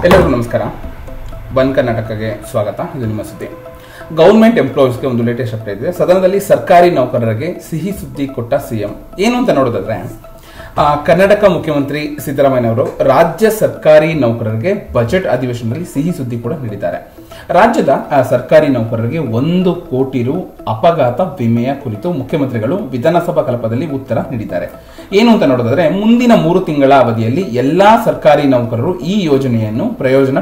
ಎಲ್ಲರಿಗೂ ನಮಸ್ಕಾರ. ಬನ್ ಕರ್ನಾಟಕಕ್ಕೆ ಸ್ವಾಗತ. ಇದು ನಿಮ್ಮ ಸುದ್ದಿ. ಗವರ್ಮೆಂಟ್ ಎಂಪ್ಲಾಯೀಸ್ಗೆ ಒಂದು ಲೇಟೆಸ್ಟ್ ಅಪ್ಡೇಟ್ ಇದೆ. ಸದನದಲ್ಲಿ ಸರ್ಕಾರಿ ನೌಕರರಿಗೆ ಸಿಹಿ ಸುದ್ದಿ ಕೊಟ್ಟ ಸಿಎಂ. ಏನು ಅಂತ ನೋಡೋದಾದ್ರೆ, ಕರ್ನಾಟಕ ಮುಖ್ಯಮಂತ್ರಿ ಸಿದ್ದರಾಮಯ್ಯ ಅವರು ರಾಜ್ಯ ಸರ್ಕಾರಿ ನೌಕರರಿಗೆ ಬಜೆಟ್ ಅಧಿವೇಶನದಲ್ಲಿ ಸಿಹಿ ಸುದ್ದಿ ಕೂಡ ನೀಡಿದ್ದಾರೆ. ರಾಜ್ಯದ ಸರ್ಕಾರಿ ನೌಕರರಿಗೆ 1 ಕೋಟಿ ರು ಅಪಘಾತ ವಿಮೆಯ ಕುರಿತು ಮುಖ್ಯಮಂತ್ರಿಗಳು ವಿಧಾನಸಭಾ ಕಲಾಪದಲ್ಲಿ ಉತ್ತರ ನೀಡಿದ್ದಾರೆ. ಏನು ಅಂತ ನೋಡೋದಾದ್ರೆ, ಮುಂದಿನ 3 ತಿಂಗಳ ಅವಧಿಯಲ್ಲಿ ಎಲ್ಲಾ ಸರ್ಕಾರಿ ನೌಕರರು ಈ ಯೋಜನೆಯನ್ನು ಪ್ರಯೋಜನ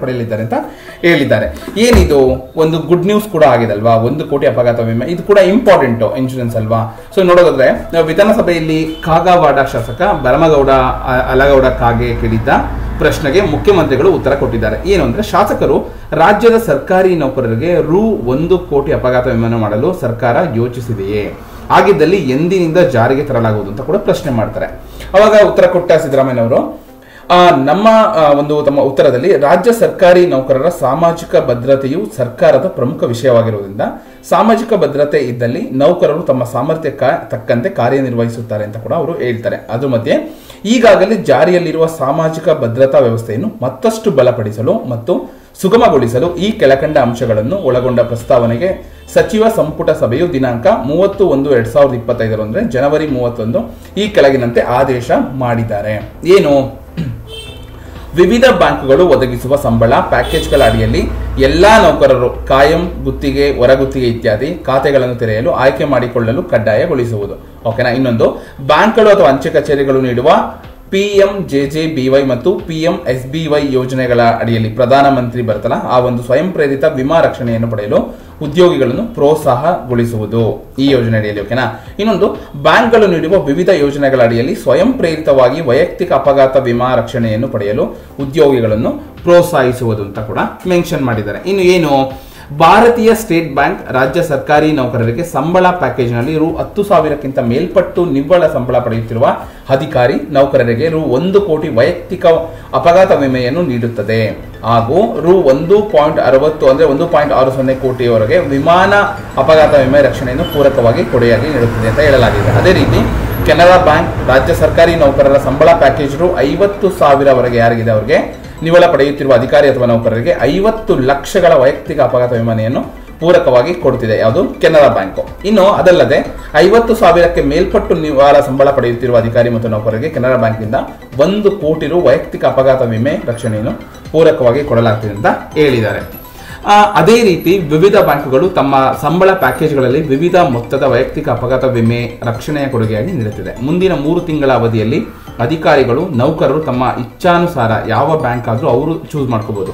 ಪಡೆಯಲಿದ್ದಾರೆ ಅಂತ ಹೇಳಿದ್ದಾರೆ. ಏನಿದು ಒಂದು ಗುಡ್ ನ್ಯೂಸ್ ಕೂಡ ಆಗಿದೆ ಅಲ್ವಾ? 1 ಕೋಟಿ ಅಪಘಾತ ವಿಮೆ, ಇದು ಕೂಡ ಇಂಪಾರ್ಟೆಂಟ್ ಇನ್ಶೂರೆನ್ಸ್ ಅಲ್ವಾ? ಸೊ ನೋಡೋದಾದ್ರೆ, ವಿಧಾನಸಭೆಯಲ್ಲಿ ಕಾಗವಾಡ ಶಾಸಕ ಭರಮಗೌಡ ಅಲಗೌಡ ಕಾಗೆ ಕೇಳಿದ್ದ ಪ್ರಶ್ನೆಗೆ ಮುಖ್ಯಮಂತ್ರಿಗಳು ಉತ್ತರ ಕೊಟ್ಟಿದ್ದಾರೆ. ಏನು ಅಂದ್ರೆ, ಶಾಸಕರು ರಾಜ್ಯದ ಸರ್ಕಾರಿ ನೌಕರರಿಗೆ ರು 1 ಕೋಟಿ ಅಪಘಾತ ವಿಮೆಯನ್ನು ಮಾಡಲು ಸರ್ಕಾರ ಯೋಚಿಸಿದೆಯೇ? ಆಗಿದ್ದಲ್ಲಿ ಎಂದಿನಿಂದ ಜಾರಿಗೆ ತರಲಾಗುವುದು ಅಂತ ಕೂಡ ಪ್ರಶ್ನೆ ಮಾಡ್ತಾರೆ. ಅವಾಗ ಉತ್ತರ ಕೊಟ್ಟ ಸಿದ್ದರಾಮಯ್ಯ ಅವರು, ತಮ್ಮ ಉತ್ತರದಲ್ಲಿ, ರಾಜ್ಯ ಸರ್ಕಾರಿ ನೌಕರರ ಸಾಮಾಜಿಕ ಭದ್ರತೆಯು ಸರ್ಕಾರದ ಪ್ರಮುಖ ವಿಷಯವಾಗಿರುವುದರಿಂದ ಸಾಮಾಜಿಕ ಭದ್ರತೆ ಇದ್ದಲ್ಲಿ ನೌಕರರು ತಮ್ಮ ಸಾಮರ್ಥ್ಯಕ್ಕೆ ತಕ್ಕಂತೆ ಕಾರ್ಯನಿರ್ವಹಿಸುತ್ತಾರೆ ಅಂತ ಕೂಡ ಅವರು ಹೇಳ್ತಾರೆ. ಅದ್ರ ಮಧ್ಯೆ ಈಗಾಗಲೇ ಜಾರಿಯಲ್ಲಿರುವ ಸಾಮಾಜಿಕ ಭದ್ರತಾ ವ್ಯವಸ್ಥೆಯನ್ನು ಮತ್ತಷ್ಟು ಬಲಪಡಿಸಲು ಮತ್ತು ಸುಗಮಗೊಳಿಸಲು ಈ ಕೆಳಕಂಡ ಅಂಶಗಳನ್ನು ಒಳಗೊಂಡ ಪ್ರಸ್ತಾವನೆಗೆ ಸಚಿವ ಸಂಪುಟ ಸಭೆಯು ದಿನಾಂಕ 30/1/2025 ಅಂದ್ರೆ ಜನವರಿ 31 ಈ ಕೆಳಗಿನಂತೆ ಆದೇಶ ಮಾಡಿದ್ದಾರೆ. ಏನು? ವಿವಿಧ ಬ್ಯಾಂಕ್ಗಳು ಒದಗಿಸುವ ಸಂಬಳ ಪ್ಯಾಕೇಜ್ಗಳ ಅಡಿಯಲ್ಲಿ ಎಲ್ಲಾ ನೌಕರರು ಕಾಯಂ, ಗುತ್ತಿಗೆ, ಹೊರಗುತ್ತಿಗೆ ಇತ್ಯಾದಿ ಖಾತೆಗಳನ್ನು ತೆರೆಯಲು ಆಯ್ಕೆ ಮಾಡಿಕೊಳ್ಳಲು ಕಡ್ಡಾಯಗೊಳಿಸುವುದು. ಓಕೆನಾ? ಇನ್ನೊಂದು, ಬ್ಯಾಂಕ್ಗಳು ಅಥವಾ ಅಂಚೆ ಕಚೇರಿಗಳು ನೀಡುವ PMJJBY ಮತ್ತು PMSBY ಯೋಜನೆಗಳ ಅಡಿಯಲ್ಲಿ ಪ್ರಧಾನಮಂತ್ರಿ ಬರ್ತಲ್ಲ, ಆ ಒಂದು ಸ್ವಯಂ ಪ್ರೇರಿತ ವಿಮಾ ರಕ್ಷಣೆಯನ್ನು ಪಡೆಯಲು ಉದ್ಯೋಗಿಗಳನ್ನು ಪ್ರೋತ್ಸಾಹಗೊಳಿಸುವುದು ಈ ಯೋಜನೆ ಅಡಿಯಲ್ಲಿ. ಓಕೆನಾ? ಇನ್ನೊಂದು, ಬ್ಯಾಂಕ್ಗಳು ನೀಡುವ ವಿವಿಧ ಯೋಜನೆಗಳ ಅಡಿಯಲ್ಲಿ ಸ್ವಯಂ ಪ್ರೇರಿತವಾಗಿ ವೈಯಕ್ತಿಕ ಅಪಘಾತ ವಿಮಾ ರಕ್ಷಣೆಯನ್ನು ಪಡೆಯಲು ಉದ್ಯೋಗಿಗಳನ್ನು ಪ್ರೋತ್ಸಾಹಿಸುವುದು ಅಂತ ಕೂಡ ಮೆನ್ಷನ್ ಮಾಡಿದ್ದಾರೆ. ಇನ್ನು ಏನು? ಭಾರತೀಯ ಸ್ಟೇಟ್ ಬ್ಯಾಂಕ್ ರಾಜ್ಯ ಸರ್ಕಾರಿ ನೌಕರರಿಗೆ ಸಂಬಳ ಪ್ಯಾಕೇಜ್ನಲ್ಲಿ ರು 10,000ಕ್ಕಿಂತ ಮೇಲ್ಪಟ್ಟು ನಿವ್ವಳ ಸಂಬಳ ಪಡೆಯುತ್ತಿರುವ ಅಧಿಕಾರಿ ನೌಕರರಿಗೆ ರು 1 ಕೋಟಿ ವೈಯಕ್ತಿಕ ಅಪಘಾತ ವಿಮೆಯನ್ನು ನೀಡುತ್ತದೆ ಹಾಗೂ ರು 1.60 ಅಂದ್ರೆ 1.60 ಕೋಟಿಯವರೆಗೆ ವಿಮಾನ ಅಪಘಾತ ವಿಮೆ ರಕ್ಷಣೆಯನ್ನು ಪೂರಕವಾಗಿ ಕೊಡುಗೆಯಾಗಿ ನೀಡುತ್ತದೆ ಅಂತ ಹೇಳಲಾಗಿದೆ. ಅದೇ ರೀತಿ ಕೆನರಾ ಬ್ಯಾಂಕ್ ರಾಜ್ಯ ಸರ್ಕಾರಿ ನೌಕರರ ಸಂಬಳ ಪ್ಯಾಕೇಜ್ ರು 50,000ವರೆಗೆ ಯಾರಿಗಿದೆ ಅವರಿಗೆ ನಿವ್ವಳ ಪಡೆಯುತ್ತಿರುವ ಅಧಿಕಾರಿ ಅಥವಾ ನೌಕರರಿಗೆ 50 ಲಕ್ಷಗಳ ವೈಯಕ್ತಿಕ ಅಪಘಾತ ವಿಮೆಯನ್ನು ಪೂರಕವಾಗಿ ಕೊಡುತ್ತಿದೆ. ಯಾವುದು? ಕೆನರಾ ಬ್ಯಾಂಕ್. ಇನ್ನು ಅದಲ್ಲದೆ 50,000ಕ್ಕೆ ಮೇಲ್ಪಟ್ಟು ನಿವ್ವಳ ಸಂಬಳ ಪಡೆಯುತ್ತಿರುವ ಅಧಿಕಾರಿ ಮತ್ತು ನೌಕರರಿಗೆ ಕೆನರಾ ಬ್ಯಾಂಕ್ನಿಂದ 1 ಕೋಟಿ ರು ವೈಯಕ್ತಿಕ ಅಪಘಾತ ವಿಮೆ ರಕ್ಷಣೆಯನ್ನು ಪೂರಕವಾಗಿ ಕೊಡಲಾಗ್ತಿದೆ ಅಂತ ಹೇಳಿದ್ದಾರೆ. ಅದೇ ರೀತಿ ವಿವಿಧ ಬ್ಯಾಂಕ್ಗಳು ತಮ್ಮ ಸಂಬಳ ಪ್ಯಾಕೇಜ್ಗಳಲ್ಲಿ ವಿವಿಧ ಮೊತ್ತದ ವೈಯಕ್ತಿಕ ಅಪಘಾತ ವಿಮೆ ರಕ್ಷಣೆಯ ಕೊಡುಗೆಯಾಗಿ ನೀಡುತ್ತಿದೆ. ಮುಂದಿನ 3 ತಿಂಗಳ ಅವಧಿಯಲ್ಲಿ ಅಧಿಕಾರಿಗಳು, ನೌಕರರು ತಮ್ಮ ಇಚ್ಛಾನುಸಾರ ಯಾವ ಬ್ಯಾಂಕ್ ಆದ್ರೂ ಅವರು ಚೂಸ್ ಮಾಡ್ಕೋಬಹುದು.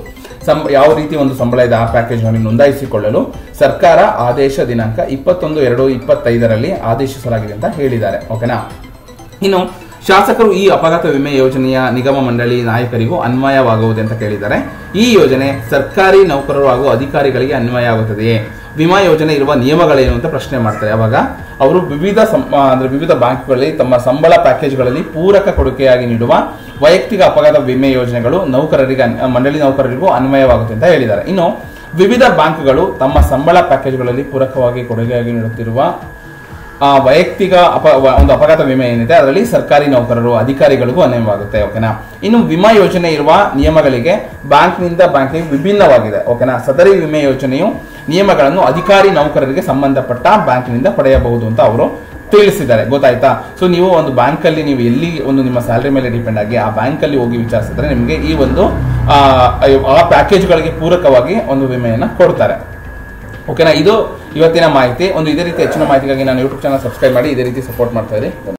ಯಾವ ರೀತಿ ಒಂದು ಸಂಬಳ ಇದೆ ಆ ಪ್ಯಾಕೇಜ್ ನೋಂದಾಯಿಸಿಕೊಳ್ಳಲು ಸರ್ಕಾರ ಆದೇಶ ದಿನಾಂಕ 21/2/25 ಆದೇಶಿಸಲಾಗಿದೆ ಅಂತ ಹೇಳಿದ್ದಾರೆ. ಓಕೆನಾ? ಇನ್ನು ಶಾಸಕರು ಈ ಅಪಘಾತ ವಿಮೆ ಯೋಜನೆಯ ನಿಗಮ ಮಂಡಳಿ ನಾಯಕರಿಗೂ ಅನ್ವಯವಾಗುವುದು ಅಂತ ಕೇಳಿದ್ದಾರೆ. ಈ ಯೋಜನೆ ಸರ್ಕಾರಿ ನೌಕರರು ಹಾಗೂ ಅಧಿಕಾರಿಗಳಿಗೆ ಅನ್ವಯ ಆಗುತ್ತದೆಯೇ? ವಿಮಾ ಯೋಜನೆ ಇರುವ ನಿಯಮಗಳೇನು ಅಂತ ಪ್ರಶ್ನೆ ಮಾಡ್ತಾರೆ. ಅವಾಗ ಅವರು ವಿವಿಧ ಬ್ಯಾಂಕ್ಗಳಲ್ಲಿ ತಮ್ಮ ಸಂಬಳ ಪ್ಯಾಕೇಜ್ಗಳಲ್ಲಿ ಪೂರಕ ಕೊಡುಗೆಯಾಗಿ ನೀಡುವ ವೈಯಕ್ತಿಕ ಅಪಘಾತ ವಿಮೆ ಯೋಜನೆಗಳು ಮಂಡಳಿ ನೌಕರರಿಗೂ ಅನ್ವಯವಾಗುತ್ತೆ ಅಂತ ಹೇಳಿದ್ದಾರೆ. ಇನ್ನು ವಿವಿಧ ಬ್ಯಾಂಕ್ಗಳು ತಮ್ಮ ಸಂಬಳ ಪ್ಯಾಕೇಜ್ಗಳಲ್ಲಿ ಪೂರಕವಾಗಿ ಕೊಡುಗೆಯಾಗಿ ನೀಡುತ್ತಿರುವ ವೈಯಕ್ತಿಕ ಒಂದು ಅಪಘಾತ ವಿಮೆ ಏನಿದೆ ಅದರಲ್ಲಿ ಸರ್ಕಾರಿ ನೌಕರರು, ಅಧಿಕಾರಿಗಳಿಗೂ ಅನ್ವಯವಾಗುತ್ತೆ. ಓಕೆನಾ? ಇನ್ನು ವಿಮಾ ಯೋಜನೆ ಇರುವ ನಿಯಮಗಳಿಗೆ ಬ್ಯಾಂಕ್ನಿಂದ ಬ್ಯಾಂಕ್ಗೆ ವಿಭಿನ್ನವಾಗಿದೆ. ಓಕೆನಾ? ಸದರಿ ವಿಮೆ ಯೋಜನೆಯು ನಿಯಮಗಳನ್ನು ಅಧಿಕಾರಿ ನೌಕರರಿಗೆ ಸಂಬಂಧಪಟ್ಟ ಬ್ಯಾಂಕ್ನಿಂದ ಪಡೆಯಬಹುದು ಅಂತ ಅವರು ತಿಳಿಸಿದ್ದಾರೆ. ಗೊತ್ತಾಯ್ತಾ? ಸೊ ನೀವು ಒಂದು ಬ್ಯಾಂಕ್ ಅಲ್ಲಿ ನೀವು ಎಲ್ಲಿ ಒಂದು ನಿಮ್ಮ ಸ್ಯಾಲರಿ ಮೇಲೆ ಡಿಪೆಂಡ್ ಆಗಿ ಆ ಬ್ಯಾಂಕ್ ಅಲ್ಲಿ ಹೋಗಿ ವಿಚಾರಿಸಿದ್ರೆ ನಿಮಗೆ ಈ ಒಂದು ಆ ಪ್ಯಾಕೇಜ್ಗಳಿಗೆ ಪೂರಕವಾಗಿ ಒಂದು ವಿಮೆಯನ್ನ ಕೊಡ್ತಾರೆ. ಓಕೆನಾ? ಇದು ಇವತ್ತಿನ ಮಾಹಿತಿ. ಇದೇ ರೀತಿ ಹೆಚ್ಚಿನ ಮಾಹಿತಿಗಾಗಿ ನಾನು ಯೂಟ್ಯೂಬ್ ಚಾನಲ್ ಸಬ್ಸ್ಕ್ರೈಬ್ ಮಾಡಿ ಇದೇ ರೀತಿ ಸಪೋರ್ಟ್ ಮಾಡ್ತಾ ಇದ್ದೀನಿ.